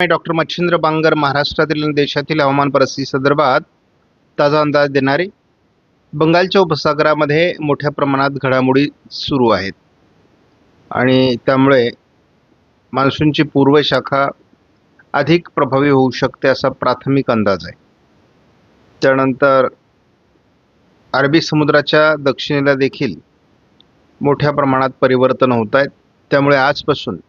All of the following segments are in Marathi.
मी डॉक्टर मच्छिंद्र बांगर महाराष्ट्रातील आणि देशातील हवामान परिस्थितीसंदर्भात ताजा अंदाज देणारे. बंगालच्या उपसागरामध्ये मोठ्या प्रमाणात घडामोडी सुरू आहेत आणि त्यामुळे मान्सूनची पूर्व शाखा अधिक प्रभावी होऊ शकते असा प्राथमिक अंदाज आहे. त्यानंतर अरबी समुद्राच्या दक्षिणेला देखील मोठ्या प्रमाणात परिवर्तन होत आहेत. त्यामुळे आजपासून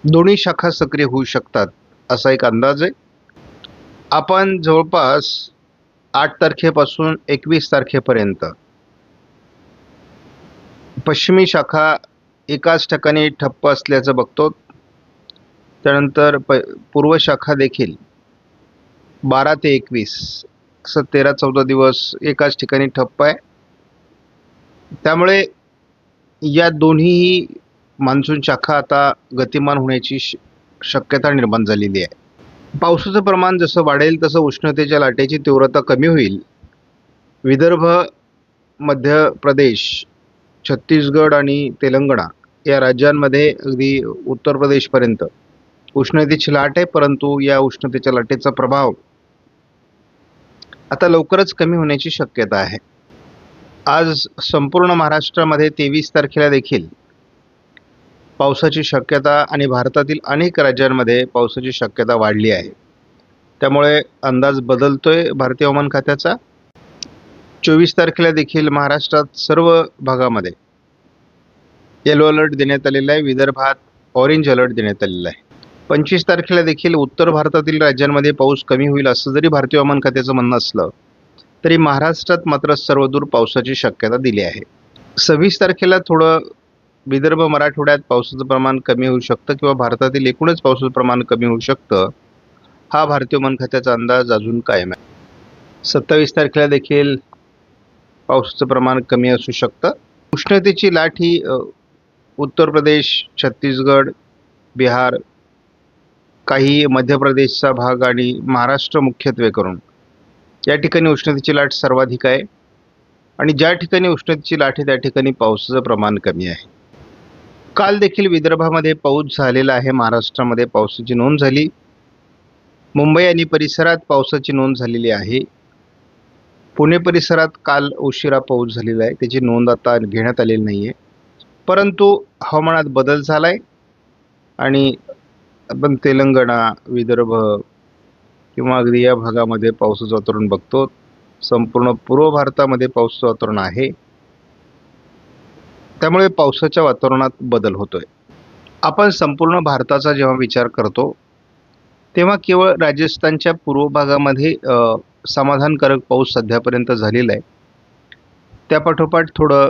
दोन्ही शाखा सक्रिय होऊ शकतात असा एक अंदाज आहे. आपण जवळपास 8 तारखेपासून 21 तारखेपर्यंत पश्चिमी शाखा एकाच ठिकाणी ठप्प असल्याचं बघतो. त्यानंतर पूर्व शाखा देखील 12 ते 21 असं 13-14 दिवस एकाच ठिकाणी ठप्प आहे. त्यामुळे या दोन्ही मान्सून शाखा आता गतिमान होण्याची शक्यता निर्माण झालेली आहे. पावसाचं प्रमाण जसं वाढेल तसं उष्णतेच्या लाटेची तीव्रता कमी होईल. विदर्भ, मध्य प्रदेश, छत्तीसगड आणि तेलंगणा या राज्यांमध्ये अगदी उत्तर प्रदेशपर्यंत उष्णतेची लाट आहे, परंतु या उष्णतेच्या लाटेचा प्रभाव आता लवकरच कमी होण्याची शक्यता आहे. आज संपूर्ण महाराष्ट्रामध्ये 23 तारखेला देखील पावसाची शक्यता आणि भारतातील अनेक राज्यांमध्ये पावसाची शक्यता वाढली आहे. त्यामुळे अंदाज बदलतोय भारतीय हवामान खात्याचा. 24 तारखेला देखील महाराष्ट्रात सर्व भागामध्ये येलो अलर्ट देण्यात आलेला आहे. विदर्भात ऑरेंज अलर्ट देण्यात आलेला आहे. 25 तारखेला देखील उत्तर भारतातील राज्यांमध्ये पाऊस कमी होईल असं जरी भारतीय हवामान खात्याचं म्हणणं असलं तरी महाराष्ट्रात मात्र सर्वदूर पावसाची शक्यता दिली आहे. 26 तारखेला थोडं विदर्भ, मराठवाड्यात पावसाचं प्रमाण कमी होऊ शकतं किंवा भारतातील एकूणच पावसाचं प्रमाण कमी होऊ शकतं. हा भारतीय हवामान खात्याचा अंदाज अजून कायम आहे. 27 तारखेला देखील पावसाचं प्रमाण कमी असू शकतं. उष्णतेची लाट ही उत्तर प्रदेश, छत्तीसगड, बिहार, काही मध्य प्रदेशचा भाग आणि महाराष्ट्र मुख्यत्वे करून या ठिकाणी उष्णतेची लाट सर्वाधिक आहे आणि ज्या ठिकाणी उष्णतेची लाट आहे त्या ठिकाणी पावसाचं प्रमाण कमी आहे. काल देखील विदर्भामध्ये पाऊस झालेला आहे. महाराष्ट्रामध्ये पावसाची नोंद झाली. मुंबई आणि परिसरात पावसाची नोंद झालेली आहे. पुणे परिसरात काल उशिरा पाऊस झालेला आहे, त्याची नोंद आता घेण्यात आलेली नाही आहे. परंतु हवामानात बदल झाला आहे आणि आपण तेलंगणा, विदर्भ किंवा अगदी या भागामध्ये पावसाचं वातावरण बघतो. संपूर्ण पूर्व भारतामध्ये पावसाचं वातावरण आहे. त्यामुळे पावसाच्या वातावरणात बदल होतोय. आपण संपूर्ण भारताचा जेव्हा विचार करतो तेव्हा केवळ राजस्थानच्या पूर्व भागामध्ये समाधानकारक पाऊस सध्यापर्यंत झालेला आहे. त्यापाठोपाठ थोडं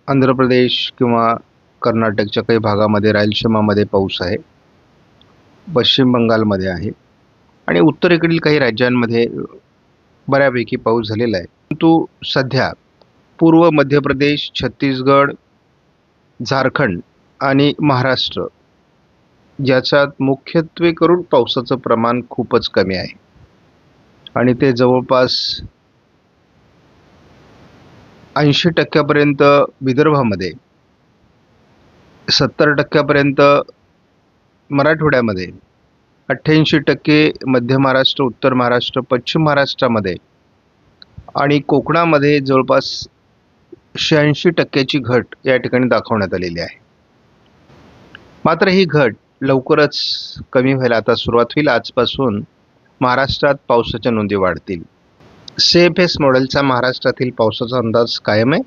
आंध्र प्रदेश किंवा कर्नाटकच्या काही भागामध्ये, रायलसीमामध्ये पाऊस आहे. पश्चिम बंगालमध्ये आहे आणि उत्तरेकडील काही राज्यांमध्ये बऱ्यापैकी पाऊस झालेला आहे. परंतु सध्या पूर्व मध्य प्रदेश, छत्तीसगड, झारखंड आणि महाराष्ट्र याच्यात मुख्यत्वे करून पावसाचं प्रमाण खूपच कमी आहे आणि ते जवळपास 80% विदर्भामध्ये, 70% मराठवाड्यामध्ये, 88% मध्य महाराष्ट्र, उत्तर महाराष्ट्र, पश्चिम महाराष्ट्रामध्ये आणि कोकणामध्ये जवळपास 86% घट या ठिकाणी दाखवण्यात आलेली आहे. मात्र ही घट लवकरच कमी व्हायला आता सुरुवात होईल. आजपासून महाराष्ट्रात पावसाच्या नोंदी वाढतील. CFS मॉडेलचा महाराष्ट्रातील पावसाचा अंदाज कायम आहे.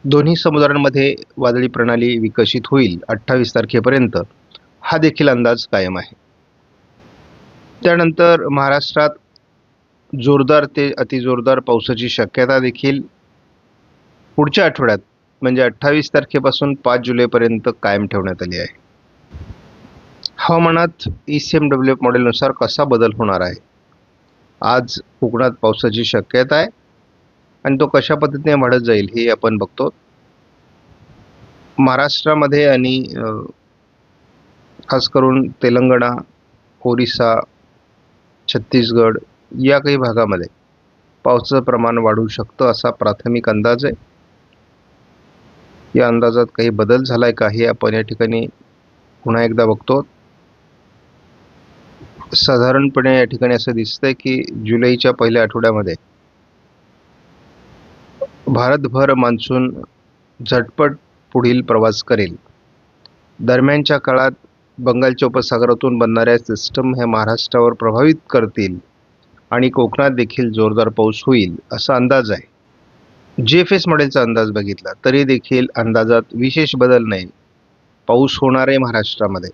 दोन्ही समुद्रांमध्ये वादळी प्रणाली विकसित होईल 28 तारखेपर्यंत, हा देखील अंदाज कायम आहे. त्यानंतर महाराष्ट्रात जोरदार ते अतिजोरदार पावसाची शक्यता देखील पुढच्या आठवड्यात म्हणजे 28 तारखेपासून 5 जुलैपर्यंत कायम ठेवण्यात आली आहे. हवामानात ECMWF मॉडेलनुसार कसा बदल होणार आहे? आज कोकणात पावसाची शक्यता आहे आणि तो कशा पद्धतीने वाढत जाईल हे आपण बघतो. महाराष्ट्रामध्ये आणि खास करून तेलंगणा, ओरिसा, छत्तीसगड या काही भागामध्ये पावसाचं प्रमाण वाढू शकतं असा प्राथमिक अंदाज आहे. या अंदाजात काही बदल झालाय का हे आपण या ठिकाणी पुन्हा एकदा बघतो. साधारणपणे या ठिकाणी असं दिसतंय की जुलैच्या पहिल्या आठवड्यामध्ये भारतभर मान्सून झटपट पुढील प्रवास करेल. दरम्यानच्या काळात बंगालच्या उपसागरातून बनणाऱ्या सिस्टम हे महाराष्ट्रावर प्रभावित करतील आणि कोकणात देखील जोरदार पाऊस होईल असा अंदाज आहे. GFS मॉडेलचा अंदाज बघितला तरी देखील अंदाजात विशेष बदल नाही. पाऊस होणार आहे महाराष्ट्रामध्ये.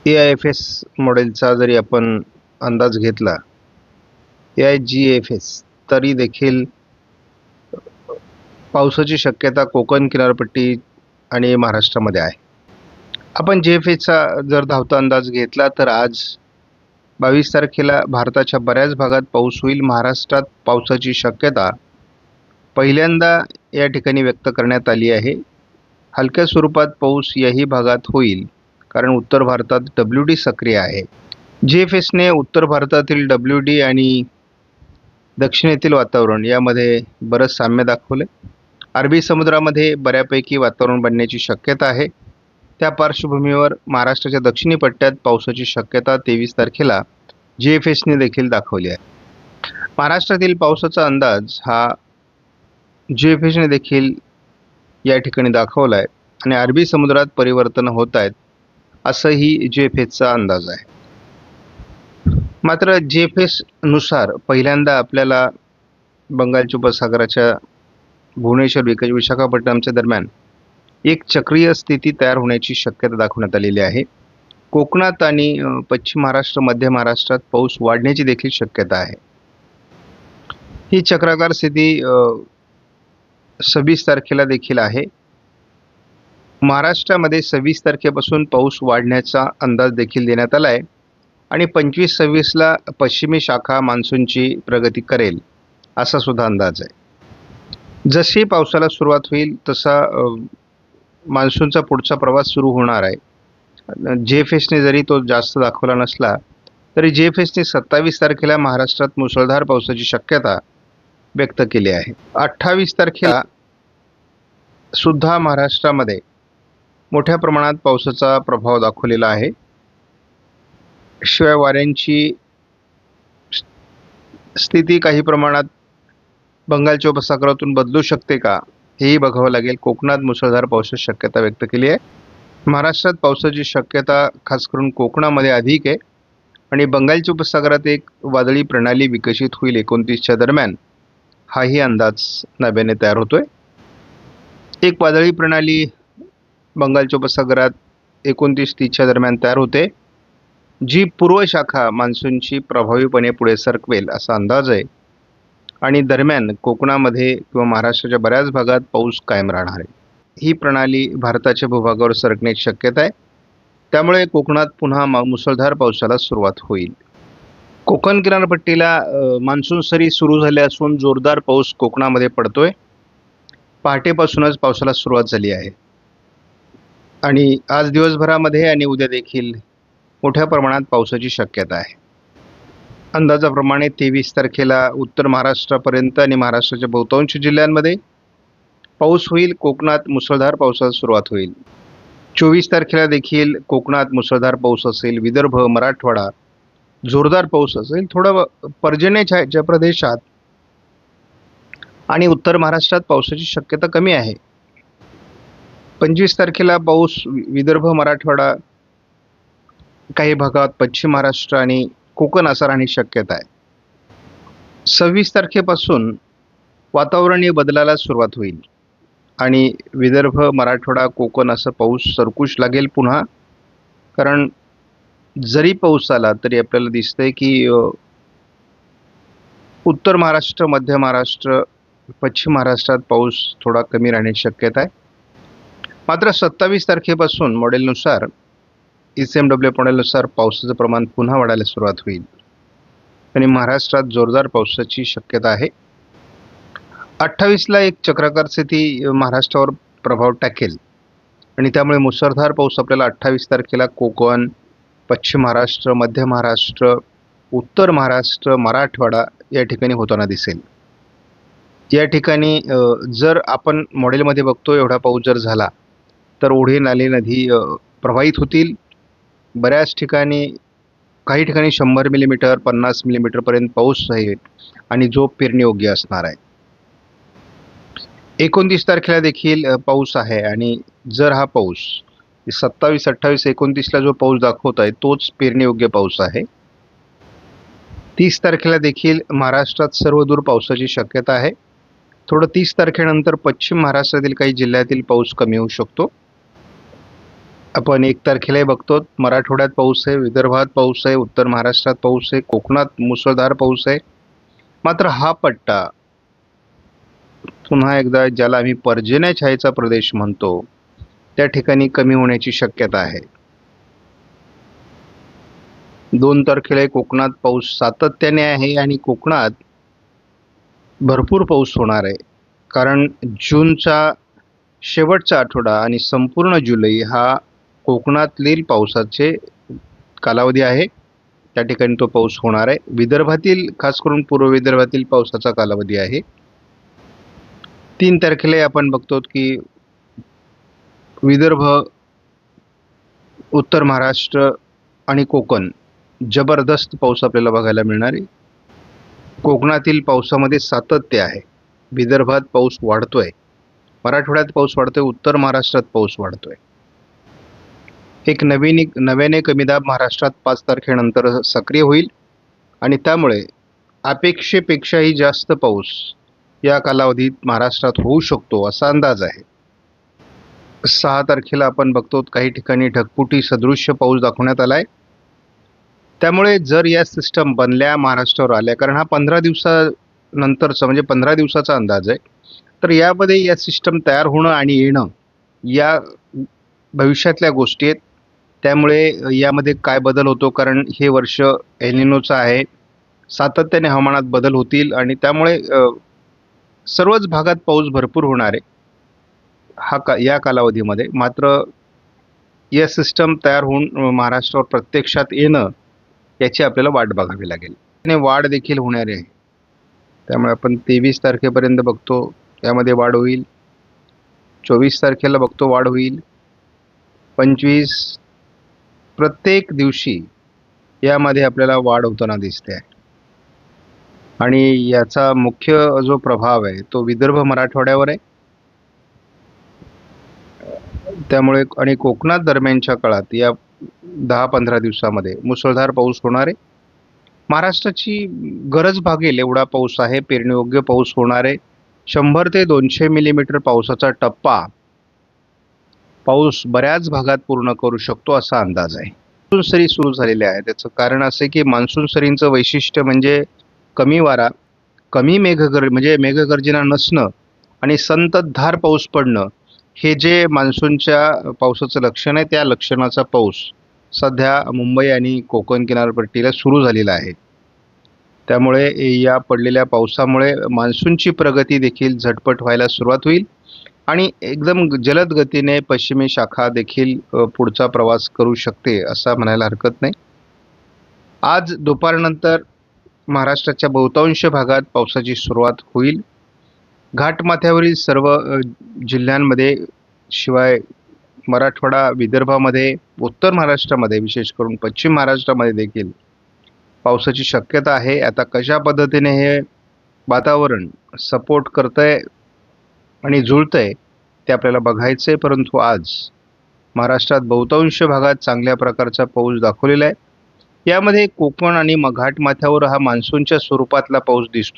AIFS मॉडेलचा जरी आपण अंदाज घेतला, AIGFS, तरी देखील पावसाची शक्यता कोकण किनारपट्टी आणि महाराष्ट्रामध्ये आहे. आपण GFSचा जर धावता अंदाज घेतला तर आज 22 तारखेला भारताच्या बऱ्याच भागात पाऊस होईल. महाराष्ट्रात पावसाची शक्यता पहिल्यांदा या ठिकाणी व्यक्त करण्यात आली आहे. हलक्या स्वरूपात पाऊस याही भागात होईल कारण उत्तर भारतात WD सक्रिय आहे. GFSने उत्तर भारतातील WD आणि दक्षिणेतील वातावरण यामध्ये बरंच साम्य दाखवले. अरबी समुद्रामध्ये बऱ्यापैकी वातावरण बनण्याची शक्यता आहे. त्या पार्श्वभूमीवर महाराष्ट्राच्या दक्षिणी पट्ट्यात पावसाची शक्यता 23 तारखेला GFSने देखील दाखवली आहे. महाराष्ट्रातील पावसाचा अंदाज हा GFSने देखील या ठिकाणी दाखवला आहे आणि अरबी समुद्रात परिवर्तन होत आहेत असंही GFSचा अंदाज आहे. मात्र GFS नुसार पहिल्यांदा आपल्याला बंगालच्या उपसागराच्या भुवनेश्वर विशाखापट्टणमच्या दरम्यान एक चक्रीय स्थिती तयार होण्याची शक्यता दाखवण्यात आलेली आहे. कोकणात आणि पश्चिम महाराष्ट्र, मध्य महाराष्ट्रात पाऊस वाढण्याची देखील शक्यता आहे. ही चक्राकार स्थिती 26 तारखेला देखील आहे. महाराष्ट्रामध्ये 26 तारखेपासून पाऊस वाढण्याचा अंदाज देखील देण्यात आला आहे आणि 25-26ला पश्चिमी शाखा मान्सूनची प्रगती करेल असा सुद्धा अंदाज आहे. जशी पावसाला सुरुवात होईल तसा मान्सूनचा पुढचा प्रवास सुरू होणार आहे. GFSने जरी तो जास्त दाखवला नसला तरी GFSने 27 तारखेला महाराष्ट्रात मुसळधार पावसाची शक्यता व्यक्त केली आहे. 28 तारखेला सुद्धा महाराष्ट्रामध्ये मोठ्या प्रमाणात पावसाचा प्रभाव दाखवलेला आहे. शिवाय वाऱ्यांची स्थिती काही प्रमाणात बंगालच्या उपसागरातून बदलू शकते का हेही बघावं लागेल. कोकणात मुसळधार पावसाची शक्यता व्यक्त केली आहे. महाराष्ट्रात पावसाची शक्यता खास करून कोकणामध्ये अधिक आहे आणि बंगालच्या उपसागरात एक वादळी प्रणाली विकसित होईल 29च्या दरम्यान, हाही अंदाज नव्याने तयार होतोय. एक वादळी प्रणाली बंगालच्या उपसागरात 29-30च्या दरम्यान तयार होते, जी पूर्व शाखा मान्सूनची प्रभावीपणे पुढे सरकवेल असा अंदाज आहे आणि दरम्यान कोकणामध्ये किंवा महाराष्ट्राच्या बऱ्याच भागात पाऊस कायम राहणार आहे. ही प्रणाली भारताच्या भूभागावर सरकण्याची शक्यता आहे. त्यामुळे कोकणात पुन्हा मुसळधार पावसाला सुरुवात होईल. कोकण किनारपट्टीला मान्सून सरी सुरू झाल्या असून जोरदार पाऊस कोकणामध्ये पडतोय. पहाटेपासूनच पावसाला सुरुवात झाली आहे आणि आज दिवसभरामध्ये आणि उद्या देखील मोठ्या प्रमाणात पावसाची शक्यता आहे. अंदाजाप्रमाणे 23 तारखेला उत्तर महाराष्ट्रापर्यंत आणि महाराष्ट्राच्या बहुतांश जिल्ह्यांमध्ये पाऊस होईल. कोकणात मुसळधार पावसाला सुरुवात होईल. 24 तारखेला देखील कोकणात मुसळधार पाऊस असेल. विदर्भ, मराठवाडा जोरदार पाऊस असेल. थोडं पर्जन्यछायेच्या प्रदेशात आणि उत्तर महाराष्ट्रात पावसाची शक्यता कमी आहे. 25 तारखेला पाऊस विदर्भ, मराठवाडा, काही भागात पश्चिम महाराष्ट्र आणि कोकण असा राहण्याची शक्यता आहे. 26 तारखेपासून वातावरणीय बदलाला सुरुवात होईल आणि विदर्भ, मराठवाडा, कोकण असं पाऊस सरकूश लागेल पुन्हा. कारण जरी पाऊस आला तरी आपल्याला दिसतंय की उत्तर महाराष्ट्र, मध्य महाराष्ट्र, पश्चिम महाराष्ट्रात पाऊस थोडा कमी राहण्याची शक्यता आहे. मात्र 27 तारखेपासून मॉडेलनुसार ECMW मॉडेलनुसार पावसाचं प्रमाण पुन्हा वाढायला सुरुवात होईल आणि महाराष्ट्रात जोरदार पावसाची शक्यता आहे. 28ला एक चक्राकार स्थिती महाराष्ट्रावर प्रभाव टाकेल आणि त्यामुळे मुसळधार पाऊस आपल्याला 28 तारखेला कोकण, पश्चिम महाराष्ट्र, मध्य महाराष्ट्र, उत्तर महाराष्ट्र, मराठवाडा या ठिकाणी होताना दिसेल. या ठिकाणी जर आपण मॉडेलमध्ये बघतो एवढा पाऊस जर झाला तर ओढे, नाले, नदी प्रवाहित होतील बऱ्याच ठिकाणी काही ठिकाणी 100 मिलीमीटर 50 मिलीमीटरपर्यंत पाऊस आहे आणि जो पेरणीयोग्य असणार आहे. 29 तारखेला देखील पाऊस आहे आणि जर हा पाऊस 27, 28, 29ला जो पाऊस दाखवत आहे तोच पेरणीयोग्य पाऊस आहे. 30 तारखेला देखील महाराष्ट्रात सर्वदूर पावसाची शक्यता आहे. थोडं 30 तारखेनंतर पश्चिम महाराष्ट्रातील काही जिल्ह्यातील पाऊस कमी होऊ शकतो. आपण 1 तारखेलाही बघतो मराठवाड्यात पाऊस आहे, विदर्भात पाऊस आहे, उत्तर महाराष्ट्रात पाऊस आहे, कोकणात मुसळधार पाऊस आहे. मात्र हा पट्टा पुन्हा एकदा ज्याला आम्ही पर्जन्य छायेचा प्रदेश म्हणतो त्या ठिकाणी कमी होण्याची शक्यता आहे. 2 तारखेला कोकणात पाऊस सातत्याने आहे आणि कोकणात भरपूर पाऊस होणार आहे. कारण जूनचा शेवटचा आठवडा आणि संपूर्ण जुलै हा कोकणातील पावसाचे कालावधी आहे. त्या ठिकाणी तो पाऊस होणार आहे. विदर्भातील खास करून पूर्व विदर्भातील पावसाचा कालावधी आहे. 3 तारखेला आपण बघतो की विदर्भ, उत्तर महाराष्ट्र आणि कोकण जबरदस्त पाऊस आपल्याला बघायला मिळणार आहे. कोकणातील पावसामध्ये सातत्य आहे. विदर्भात पाऊस वाढतोय, मराठवाड्यात पाऊस वाढतोय, उत्तर महाराष्ट्रात पाऊस वाढतोय. एक नव्याने कमी दाब महाराष्ट्रात 5 तारखेनंतर सक्रिय होईल आणि त्यामुळे अपेक्षेपेक्षाही जास्त पाऊस या कालावधीत महाराष्ट्रात होऊ शकतो असा अंदाज आहे. 6 तारखेला आपण बघतो काही ठिकाणी ढगफुटी सदृश्य पाऊस दाखवण्यात आलाय. त्यामुळे जर या सिस्टम बनल्या महाराष्ट्रावर आल्या, कारण हा 15 दिवसानंतरचा म्हणजे 15 दिवसाचा अंदाज आहे, तर यामध्ये या सिस्टम तयार होणं आणि येणं या भविष्यातल्या गोष्टी आहेत. त्यामुळे यामध्ये काय बदल होतो, कारण हे वर्ष एल निनोचं आहे, सातत्याने हवामानात बदल होतील आणि त्यामुळे सर्वच भागात पाऊस भरपूर होणार आहे या कालावधीमध्ये. मात्र या सिस्टम तयार होऊन महाराष्ट्रावर प्रत्यक्षात येणं याची आपल्याला वाट बघावी लागेल आणि वाढ देखील होणार आहे. त्यामुळे आपण 23 तारखेपर्यंत बघतो यामध्ये वाढ होईल. 24 तारखेला बघतो वाढ होईल. 25 प्रत्येक दिवशी यामध्ये आपल्याला वाढ होताना दिसते आहे आणि याचा मुख्य जो प्रभाव आहे तो विदर्भ मराठवाड्यावर आहे. त्यामुळे आणि कोकणात दरम्यानच्या काळात या 10-15 दिवसामध्ये मुसळधार पाऊस होणार आहे. महाराष्ट्राची गरज भागेल एवढा पाऊस आहे, पेरणीयोग्य पाऊस होणार आहे. 100 ते 200 मिलीमीटर पावसाचा टप्पा पाऊस बऱ्याच भागात पूर्ण करू शकतो असा अंदाज आहे. मान्सून सरी सुरू झालेल्या आहे. त्याचं कारण असं की मान्सून सरींचं वैशिष्ट्य म्हणजे कमी वारा, कमी मेघगर्जना नसणं आणि संततधार पाऊस पडणं. हे जे मान्सूनच्या पावसाचं लक्षण आहे त्या लक्षणाचा पाऊस सध्या मुंबई आणि कोकण किनारपट्टीला सुरू झालेला आहे. त्यामुळे या पडलेल्या पावसामुळे मान्सूनची प्रगती देखील झटपट व्हायला सुरुवात होईल आणि एकदम जलद गतीने पश्चिमी शाखा देखील पुढचा प्रवास करू शकते असं म्हणायला हरकत नाही. आज दुपारनंतर महाराष्ट्राच्या बहुतांश भागात पावसाची सुरुवात होईल. घाटमाथ्यावरील सर्व जिल्ह्यांमध्ये, शिवाय मराठवाडा, विदर्भामध्ये, उत्तर महाराष्ट्रामध्ये, विशेष करून पश्चिम महाराष्ट्रामध्ये देखील पावसाची शक्यता आहे. आता कशा पद्धतीने हे वातावरण सपोर्ट करतंय आणि जुळतंय ते आपल्याला बघायचं आहे. परंतु आज महाराष्ट्रात बहुतांश भागात चांगल्या प्रकारचा पाऊस दाखवलेला आहे. यामध्ये कोकण आणि घाटमाथ्यावर हा मान्सूनच्या स्वरूपातला पाऊस दिसतोय.